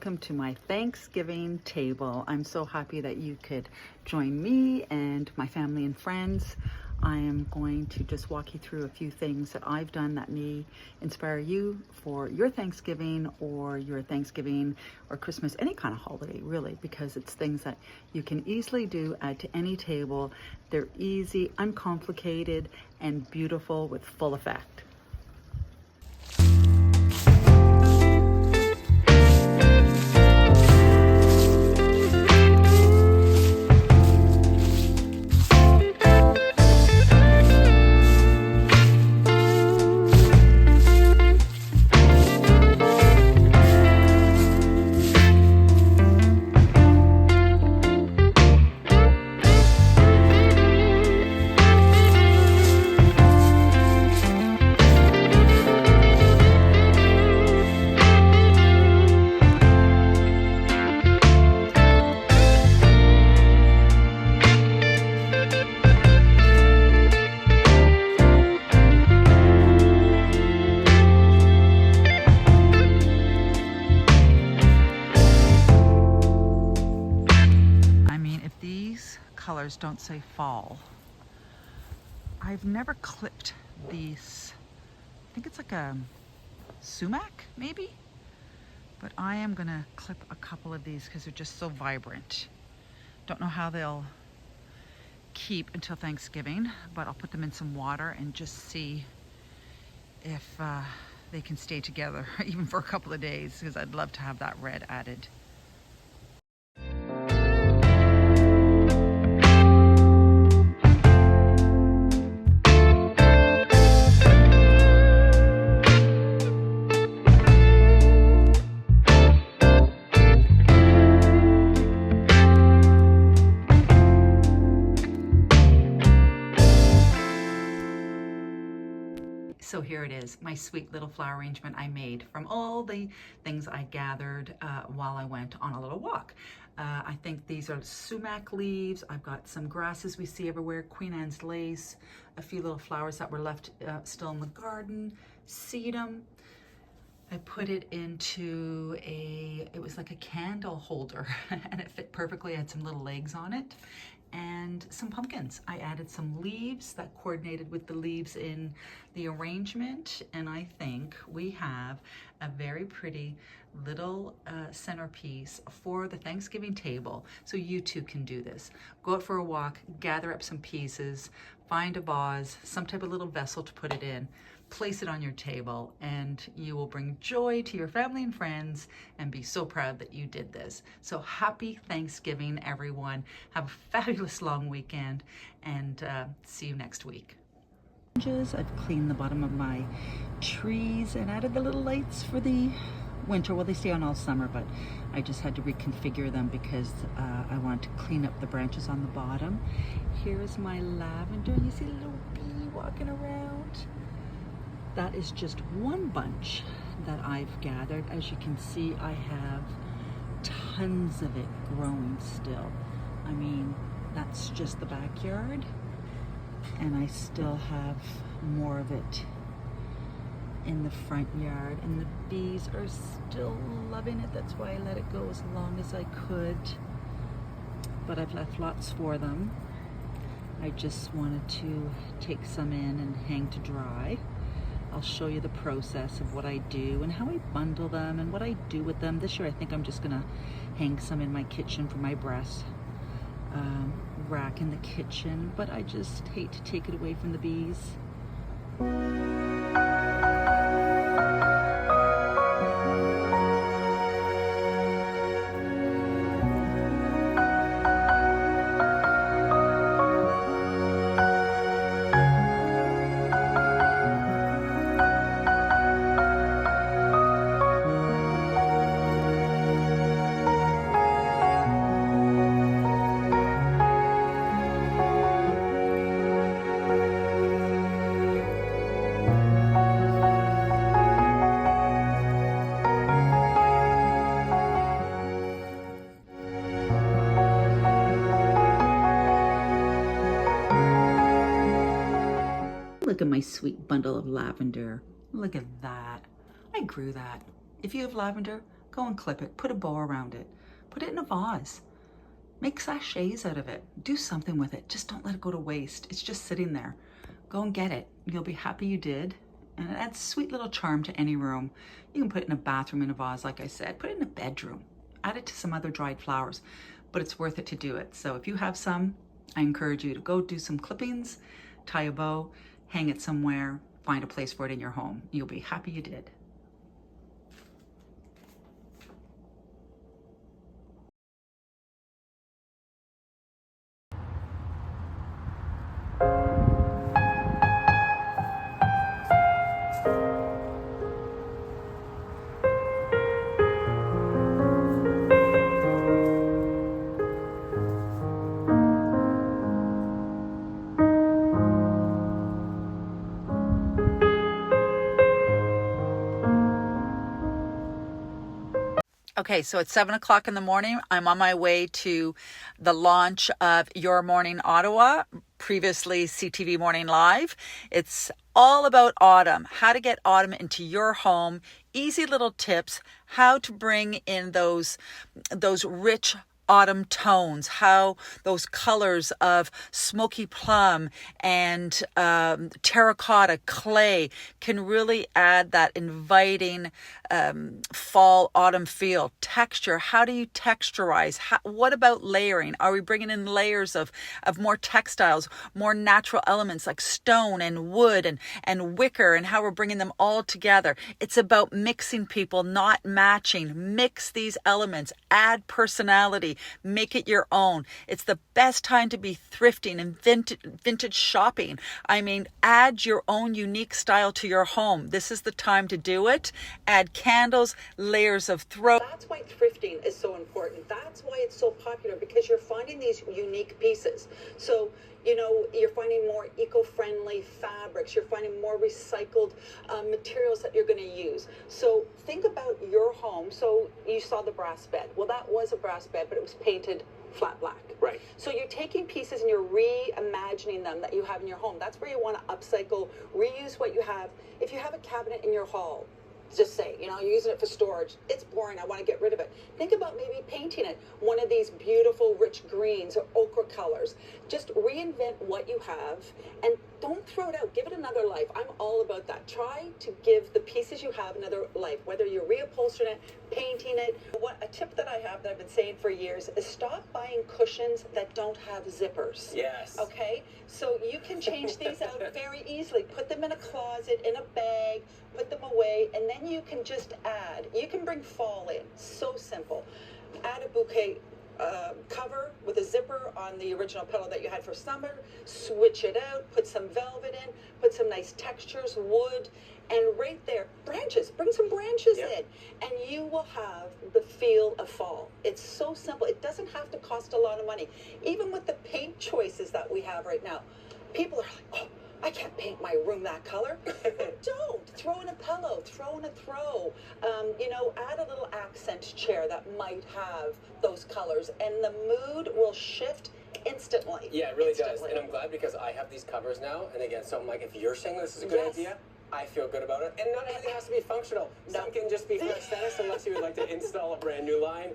welcome to my Thanksgiving table. I'm so happy that you could join me and my family and friends. I am going to just walk you through a few things that I've done that may inspire you for your Thanksgiving or Christmas, any kind of holiday really, because it's things that you can easily do, add to any table. They're easy, uncomplicated, and beautiful with full effect. Colors don't say fall. I've never clipped these. I think it's like a sumac maybe, but I am gonna clip a couple of these because they're just so vibrant. Don't know how they'll keep until Thanksgiving, but I'll put them in some water and just see if they can stay together even for a couple of days, because I'd love to have that red added. So here it is, my sweet little flower arrangement I made from all the things I gathered while I went on a little walk. I think these are sumac leaves. I've got some grasses we see everywhere, Queen Anne's lace, a few little flowers that were left still in the garden, sedum. I put it into it was like a candle holder and it fit perfectly. I had some little legs on it. And some pumpkins. I added some leaves that coordinated with the leaves in the arrangement, and I think we have a very pretty little centerpiece for the Thanksgiving table. So you too can do this. Go out for a walk, gather up some pieces, find a vase, some type of little vessel to put it in, place it on your table, and you will bring joy to your family and friends and be so proud that you did this. So happy Thanksgiving, everyone. Have a fabulous long weekend, and see you next week. I've cleaned the bottom of my trees and added the little lights for the winter. Well, they stay on all summer, but I just had to reconfigure them because I want to clean up the branches on the bottom. Here's my lavender. You see a little bee walking around? That is just one bunch that I've gathered. As you can see, I have tons of it growing still. I mean, that's just the backyard, and I still have more of it in the front yard, and the bees are still loving it. That's why I let it go as long as I could, but I've left lots for them. I just wanted to take some in and hang to dry. I'll show you the process of what I do and how I bundle them and what I do with them. This year I think I'm just gonna hang some in my kitchen for my brass rack in the kitchen, but I just hate to take it away from the bees. Look at my sweet bundle of lavender. Look at that. I grew that. If you have lavender, Go and clip it, put a bow around it, put it in a vase. Make sachets out of it. Do something with it. Just don't let it go to waste. It's just sitting there. Go and get it. You'll be happy you did. And it adds sweet little charm to any room. You can put it in a bathroom in a vase, like I said. Put it in a bedroom. Add it to some other dried flowers. But it's worth it to do it. So if you have some, I encourage you to go do some clippings, tie a bow, hang it somewhere, find a place for it in your home. You'll be happy you did. Okay, so it's 7 o'clock in the morning. I'm on my way to the launch of Your Morning Ottawa, previously CTV Morning Live. It's all about autumn, how to get autumn into your home, easy little tips, how to bring in those rich autumn tones, how those colors of smoky plum and terracotta clay can really add that inviting fall autumn feel. Texture, how do you texturize? What about layering? Are we bringing in layers of more textiles, more natural elements like stone and wood and wicker, and how we're bringing them all together? It's about mixing, people, not matching. Mix these elements, add personality, make it your own. It's the best time to be thrifting and vintage shopping. I mean, add your own unique style to your home. This is the time to do it. Add candles, layers of throw. That's why thrifting is so important. That's why it's so popular, because you're finding these unique pieces. So, you know, you're finding more eco-friendly fabrics. You're finding more recycled materials that you're going to use. So think about your home. So you saw the brass bed. Well, that was a brass bed, but it was painted flat black. Right. So you're taking pieces and you're reimagining them that you have in your home. That's where you want to upcycle, reuse what you have. If you have a cabinet in your hall, just say, you know, you're using it for storage. It's boring. I want to get rid of it. Think about maybe painting it one of these beautiful rich greens or ochre colors. Just reinvent what you have and don't throw it out. Give it another life. I'm all about that. Try to give the pieces you have another life, whether you're reupholstering it, painting it. A tip that I have that I've been saying for years is stop buying cushions that don't have zippers. Yes. Okay? So you can change these out very easily. Put them in a closet, in a bag, put them away, and then you can just add. You can bring fall in. So simple. Add a bouquet cover with a zipper on the original pillow that you had for summer. Switch it out. Put some velvet in. Put some nice textures, wood. And right there, branches. Bring some branches in. And you will have the feel of fall. It's so simple. It doesn't have to cost a lot of money. Even with the paint choices that we have right now, people are like, oh, I can't paint my room that color. Don't. Throw in a pillow. Throw in a throw. You know, add a little accent chair that might have those colors. And the mood will shift instantly. Yeah, it really does. And I'm glad because I have these covers now. And again, so I'm like, if you're saying this is a good idea, I feel good about it. And not everything has to be functional. Some can just be for aesthetics unless you would like to install a brand new line.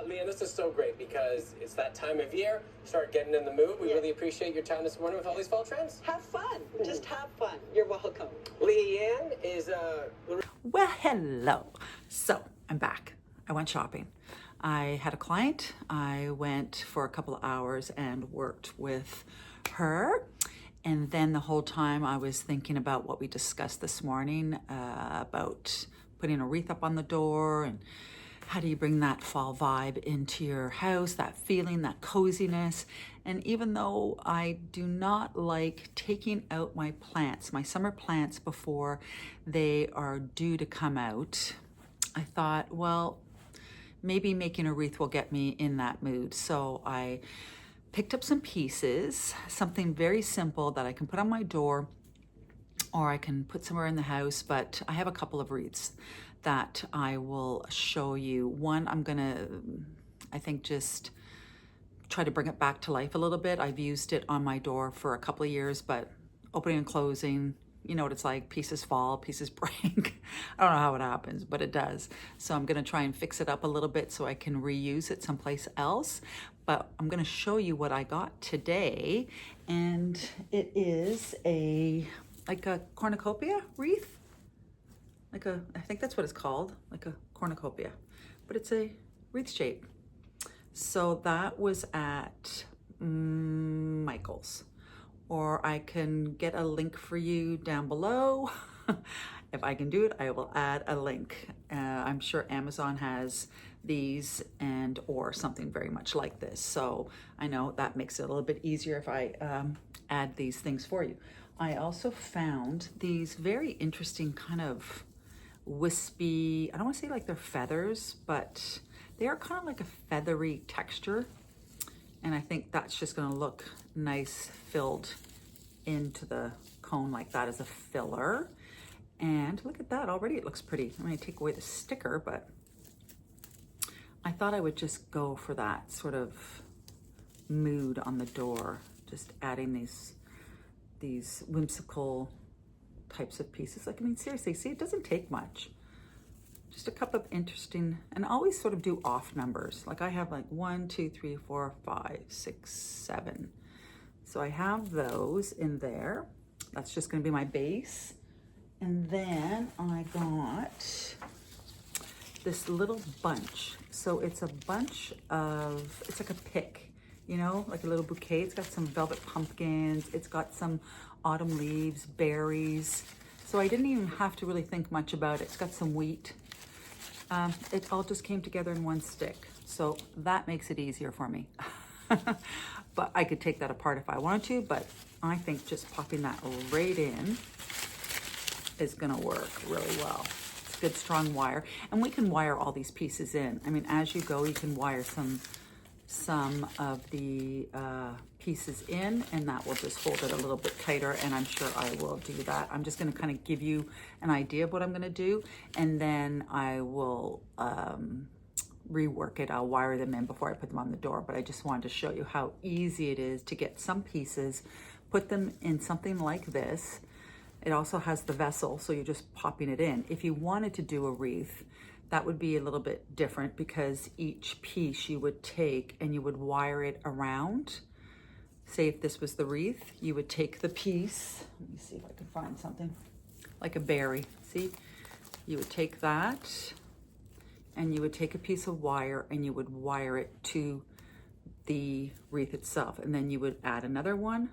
Leanne, this is so great because it's that time of year. Start getting in the mood. We really appreciate your time this morning with all these fall trends. Have fun. Just have fun. You're welcome. Leanne is Well, hello. So I'm back. I went shopping. I had a client. I went for a couple of hours and worked with her. And then the whole time I was thinking about what we discussed this morning, about putting a wreath up on the door and how do you bring that fall vibe into your house, that feeling, that coziness. And even though I do not like taking out my plants, my summer plants before they are due to come out, I thought, well, maybe making a wreath will get me in that mood. So I picked up some pieces, something very simple that I can put on my door or I can put somewhere in the house, but I have a couple of wreaths that I will show you. One, I'm gonna, I think, just try to bring it back to life a little bit. I've used it on my door for a couple of years, but opening and closing, you know what it's like, pieces fall, pieces break. I don't know how it happens, but it does. So I'm gonna try and fix it up a little bit so I can reuse it someplace else. But I'm gonna show you what I got today. And it is like a cornucopia wreath. I think that's what it's called, like a cornucopia. But it's a wreath shape. So that was at Michael's. Or I can get a link for you down below. If I can do it, I will add a link. I'm sure Amazon has these or something very much like this. So I know that makes it a little bit easier if I add these things for you. I also found these very interesting kind of wispy, I don't want to say like they're feathers, but they are kind of like a feathery texture. And I think that's just going to look nice filled into the cone like that as a filler. And look at that, already it looks pretty. I'm going to take away the sticker, but I thought I would just go for that sort of mood on the door, just adding these whimsical types of pieces. Like, I mean, seriously, see, it doesn't take much. Just a couple of interesting, and I always sort of do off numbers. Like I have like 1, 2, 3, 4, 5, 6, 7. So I have those in there. That's just going to be my base. And then I got this little bunch. So it's a bunch of, it's like a pick, you know, like a little bouquet. It's got some velvet pumpkins. It's got some autumn leaves, berries. So I didn't even have to really think much about it. It's got some wheat. It all just came together in one stick. So that makes it easier for me. But I could take that apart if I wanted to, but I think just popping that right in is gonna work really well. It's good strong wire. And we can wire all these pieces in. I mean, as you go, you can wire some of the pieces in, and that will just hold it a little bit tighter, and I'm sure I will do that. I'm just gonna kind of give you an idea of what I'm gonna do, and then I will rework it. I'll wire them in before I put them on the door, but I just wanted to show you how easy it is to get some pieces, put them in something like this. It also has the vessel, so you're just popping it in. If you wanted to do a wreath, that would be a little bit different because each piece you would take and you would wire it around. Say if this was the wreath, you would take the piece, let me see if I can find something, like a berry, see? You would take that and you would take a piece of wire and you would wire it to the wreath itself. And then you would add another one,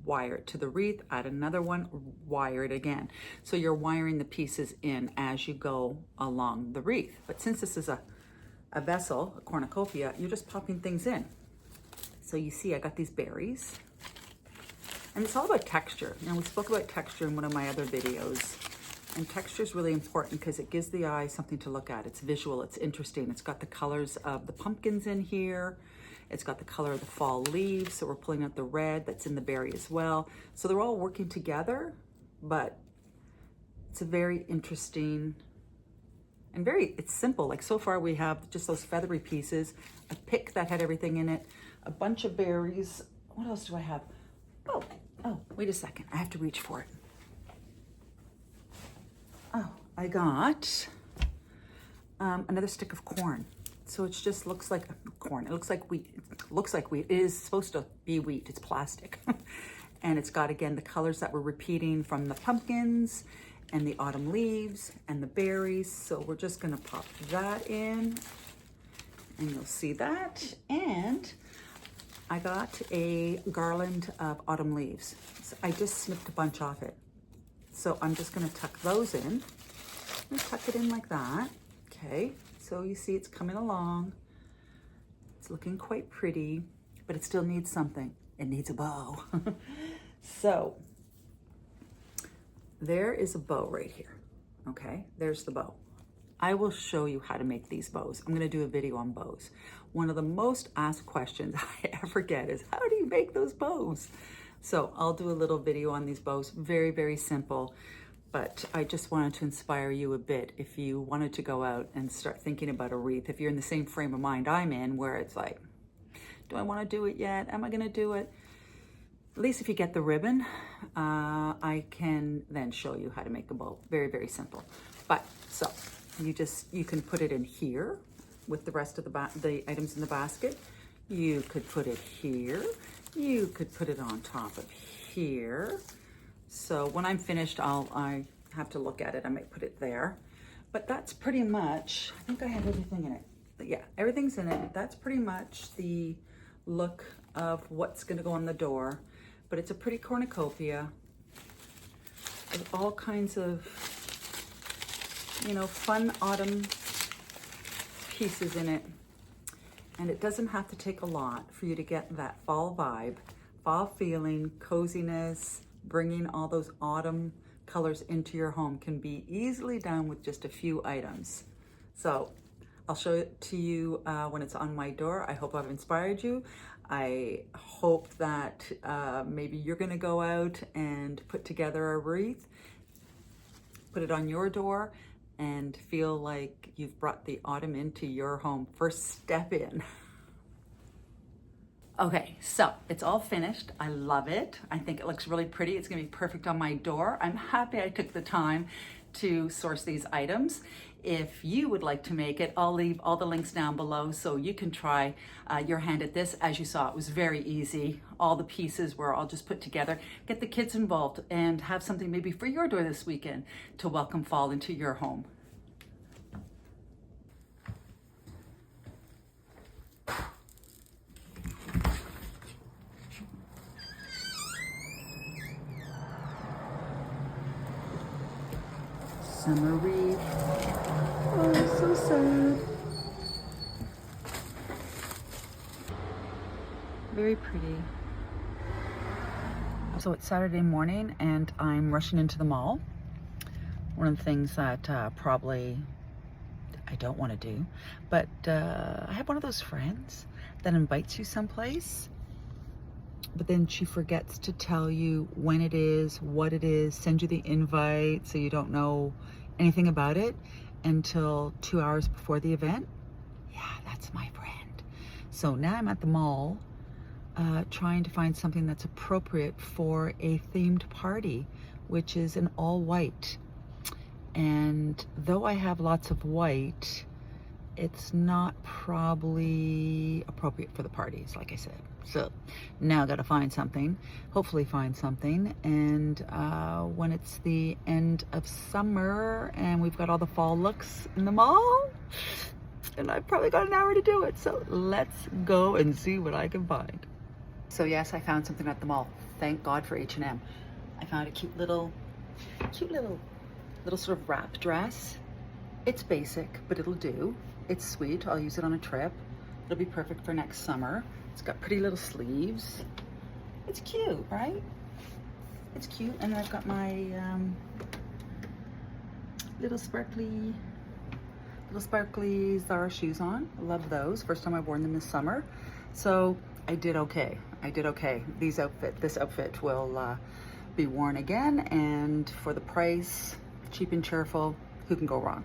wire it to the wreath, add another one, wire it again. So you're wiring the pieces in as you go along the wreath. But since this is a vessel, a cornucopia, you're just popping things in. So you see I got these berries. And it's all about texture. You know, we spoke about texture in one of my other videos. And texture is really important because it gives the eye something to look at. It's visual, it's interesting. It's got the colors of the pumpkins in here. It's got the color of the fall leaves, so we're pulling out the red that's in the berry as well. So they're all working together, but it's a very interesting and it's simple. Like so far we have just those feathery pieces, a pick that had everything in it, a bunch of berries. What else do I have? Oh, wait a second. I have to reach for it. Oh, I got another stick of corn. So it just looks like corn. It looks like wheat. It looks like wheat. It is supposed to be wheat. It's plastic. And it's got, again, the colors that we're repeating from the pumpkins and the autumn leaves and the berries. So we're just gonna pop that in and you'll see that. And I got a garland of autumn leaves. So I just snipped a bunch off it. So I'm just gonna tuck those in. I'm gonna tuck it in like that, okay? So you see it's coming along. It's looking quite pretty, but it still needs something. It needs a bow. So there is a bow right here, okay? There's the bow. I will show you how to make these bows. I'm gonna do a video on bows. One of the most asked questions I ever get is, how do you make those bows? So I'll do a little video on these bows. Very, very simple. But I just wanted to inspire you a bit if you wanted to go out and start thinking about a wreath. If you're in the same frame of mind I'm in, where it's like, do I want to do it yet? Am I going to do it? At least if you get the ribbon, I can then show you how to make a bow. Very, very simple. But so you can put it in here with the rest of the items in the basket. You could put it here. You could put it on top of here. So when I'm finished, I have to look at it. I might put it there. But that's pretty much, I think I have everything in it. But yeah, everything's in it. That's pretty much the look of what's gonna go on the door. But it's a pretty cornucopia with all kinds of, you know, fun autumn pieces in it. And it doesn't have to take a lot for you to get that fall vibe, fall feeling, coziness, bringing all those autumn colors into your home can be easily done with just a few items. So I'll show it to you when it's on my door. I hope I've inspired you. I hope that maybe you're gonna go out and put together a wreath, put it on your door, and feel like you've brought the autumn into your home. First step in. Okay, so it's all finished. I love it. I think it looks really pretty. It's gonna be perfect on my door. I'm happy I took the time to source these items. If you would like to make it, I'll leave all the links down below so you can try your hand at this. As you saw, it was very easy. All the pieces were all just put together. Get the kids involved and have something maybe for your door this weekend to welcome fall into your home. Summer wreath. Oh, so sad. Very pretty. So it's Saturday morning and I'm rushing into the mall. One of the things that probably I don't want to do, but I have one of those friends that invites you someplace, but then she forgets to tell you when it is, what it is, send you the invite so you don't know anything about it until 2 hours before the event. Yeah, that's my friend. So now I'm at the mall trying to find something that's appropriate for a themed party, which is an all white. And though I have lots of white, it's not probably appropriate for the parties, like I said. So now I gotta find something, hopefully find something. And when it's the end of summer and we've got all the fall looks in the mall, and I've probably got an hour to do it. So let's go and see what I can find. So yes, I found something at the mall. Thank God for H&M. I found a cute little sort of wrap dress. It's basic, but it'll do. It's sweet. I'll use it on a trip. It'll be perfect for next summer. It's got pretty little sleeves. It's cute, right? It's cute. And I've got my little sparkly Zara shoes on. I love those. First time I've worn them this summer. So I did okay. This outfit will be worn again, and for the price, cheap and cheerful, who can go wrong?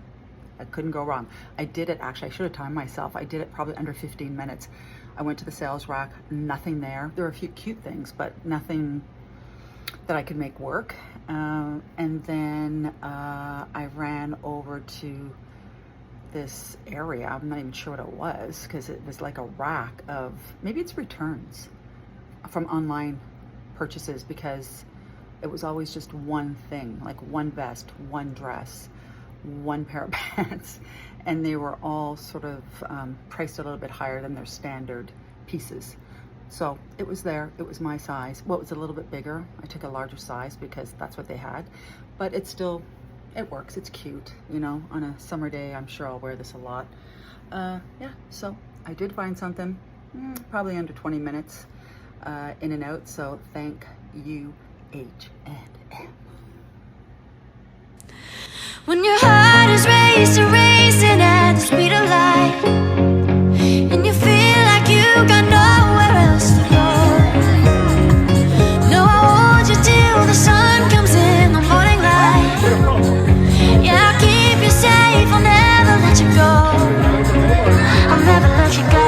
I couldn't go wrong. I did it, actually, I should have timed myself. I did it probably under 15 minutes. I went to the sales rack, nothing there. There were a few cute things, but nothing that I could make work. And then I ran over to this area. I'm not even sure what it was, because it was like a rack of, maybe it's returns from online purchases, because it was always just one thing, like one vest, one dress, one pair of pants, and they were all sort of priced a little bit higher than their standard pieces. So it was there, it was my size. Well, it was a little bit bigger. I took a larger size because that's what they had, but it's still, it works, it's cute, you know, on a summer day. I'm sure I'll wear this a lot. Yeah, so I did find something, probably under 20 minutes in and out, so thank you, H&M. When your heart is racing at the speed of light, and you feel like you got nowhere else to go. No, I hold you till the sun comes in the morning light. Yeah, I'll keep you safe, I'll never let you go. I'll never let you go.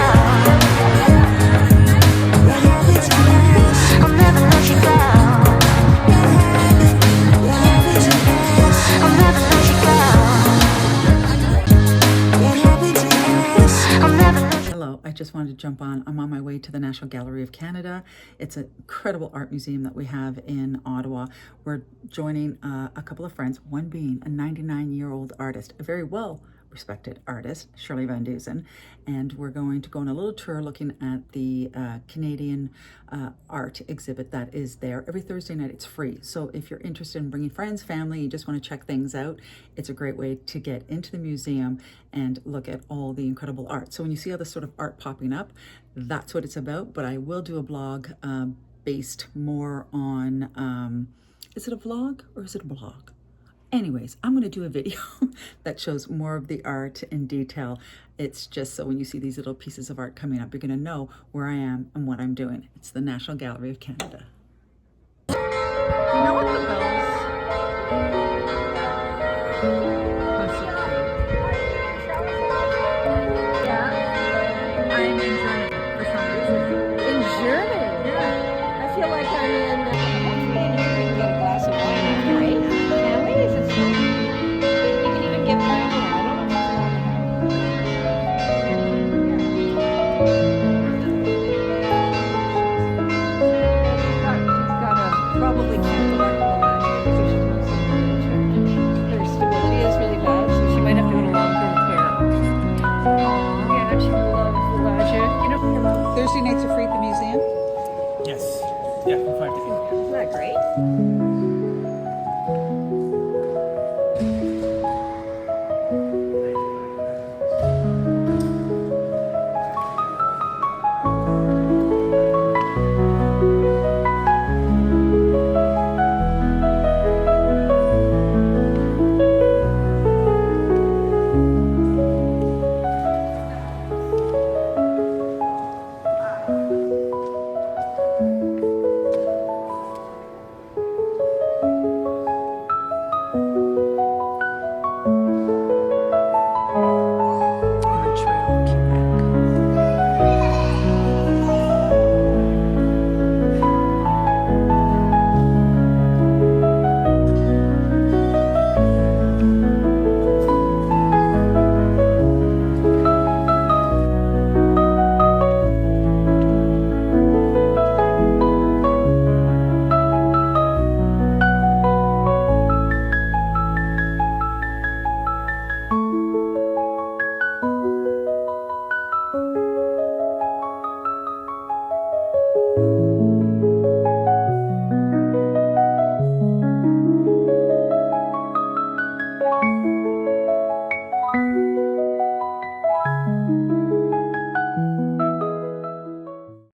I'll never let you go. I'll never let you go. wanted to jump on. I'm on my way to the National Gallery of Canada. It's an incredible art museum that we have in Ottawa. We're joining a couple of friends, one being a 99-year-old artist, a very well-respected artist, Shirley Van Dusen, and we're going to go on a little tour looking at the Canadian art exhibit that is there. Every Thursday night it's free, so if you're interested in bringing friends, family, you just want to check things out, it's a great way to get into the museum and look at all the incredible art. So when you see all this sort of art popping up, that's what it's about. But I will do a blog based more on, is it a vlog or is it a blog? Anyways, I'm going to do a video that shows more of the art in detail. It's just so when you see these little pieces of art coming up, you're going to know where I am and what I'm doing. It's the National Gallery of Canada. You know what the bells? Yeah. I'm in Germany for some reason. In Germany? Yeah. I feel like I'm in. Hopefully, you can get a glass of wine after, right? Can we? Is it so? You can even get wine here. I don't know She's got a probably candlelight in the back here, so she's mostly furniture. Her stability is really bad, so she might have to go to long-term care. Oh, yeah, she loves leisure. You know, Thursday nights are free.